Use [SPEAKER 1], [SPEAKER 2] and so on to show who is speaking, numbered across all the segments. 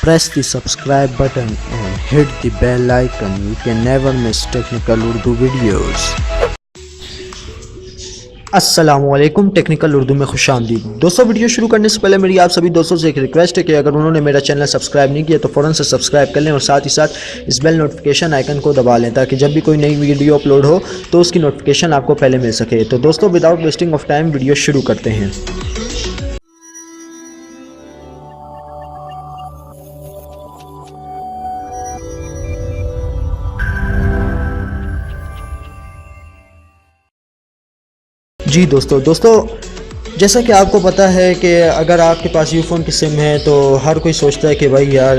[SPEAKER 1] Press the subscribe button and hit the bell icon. You can never miss technical Urdu videos. अस्सलामुअलैकुम, technical Urdu में खुशामदीद। दोस्तों, video शुरू करने से पहले मेरी आप सभी दोस्तों से एक रिक्वेस्ट है कि अगर उन्होंने मेरा चैनल सब्सक्राइब नहीं किया तो फ़ौरन से सब्सक्राइब कर लें और साथ ही साथ इस बेल नोटिफिकेशन आइकन को दबा लें ताकि जब भी कोई नई वीडियो अपलोड हो तो उसकी नोटिफिकेशन आपको पहले मिल सके। तो दोस्तों, without wasting of time video शुरू करते हैं। जी दोस्तों, जैसा कि आपको पता है कि अगर आपके पास यूफ़ोन की सिम है तो हर कोई सोचता है कि भाई यार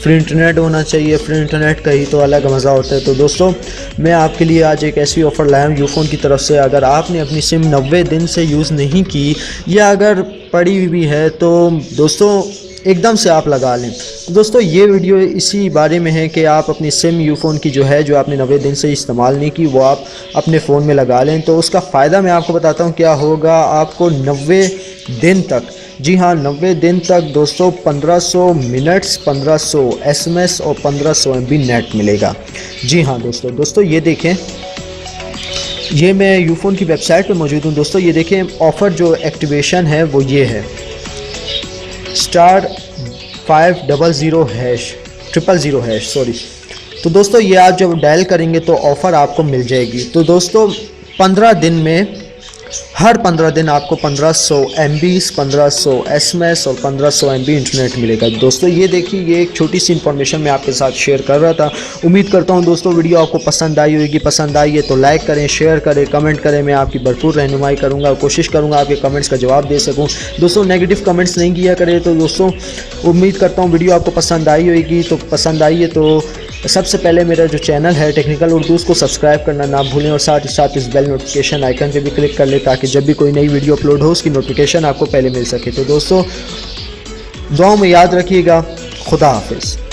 [SPEAKER 1] फ्री इंटरनेट होना चाहिए, फ्री इंटरनेट का ही तो अलग मज़ा होता है। तो दोस्तों, मैं आपके लिए आज एक ऐसी ऑफ़र लाया हूँ यूफ़ोन की तरफ से। अगर आपने अपनी सिम 90 दिन से यूज़ नहीं की या अगर पड़ी हुई भी है तो दोस्तों एकदम से आप लगा लें। तो दोस्तों, ये वीडियो इसी बारे में है कि आप अपनी सिम यूफ़ोन की जो है, जो आपने 90 दिन से इस्तेमाल नहीं की, वो आप अपने फ़ोन में लगा लें। तो उसका फ़ायदा मैं आपको बताता हूँ क्या होगा। आपको 90 दिन तक, जी हाँ 90 दिन तक दोस्तों 1500 मिनट्स, 1500 SMS और 1500 MB नेट मिलेगा। जी हाँ दोस्तों ये देखें, ये मैं यूफ़ोन की वेबसाइट पे मौजूद हूँ। दोस्तों ये देखें, ऑफ़र जो एक्टिवेशन है वो ये है *500#000#, सॉरी। तो दोस्तों ये आप जब डायल करेंगे तो ऑफ़र आपको मिल जाएगी। तो दोस्तों 15 दिन में, हर 15 दिन आपको 1500 MB, 1500 SMS और 1500 MB इंटरनेट मिलेगा। दोस्तों ये देखिए, ये एक छोटी सी इन्फॉर्मेशन मैं आपके साथ शेयर कर रहा था। उम्मीद करता हूँ दोस्तों वीडियो आपको पसंद आई होगी। पसंद आई है तो लाइक करें, शेयर करें, कमेंट करें। मैं आपकी भरपूर रहनुमाई करूँगा और कोशिश करूँगा आपके कमेंट्स का जवाब दे सकूँ। दोस्तों नेगेटिव कमेंट्स नहीं किया करें। तो दोस्तों उम्मीद करता हूँ वीडियो आपको पसंद आई होगी। तो पसंद आई है तो सबसे पहले मेरा जो चैनल है टेक्निकल उर्दू, उसको सब्सक्राइब करना ना भूलें और साथ ही साथ इस बेल नोटिफिकेशन आइकन पे भी क्लिक कर लें ताकि जब भी कोई नई वीडियो अपलोड हो उसकी नोटिफिकेशन आपको पहले मिल सके। तो दोस्तों दुआओं में याद रखिएगा। खुदा हाफिज़।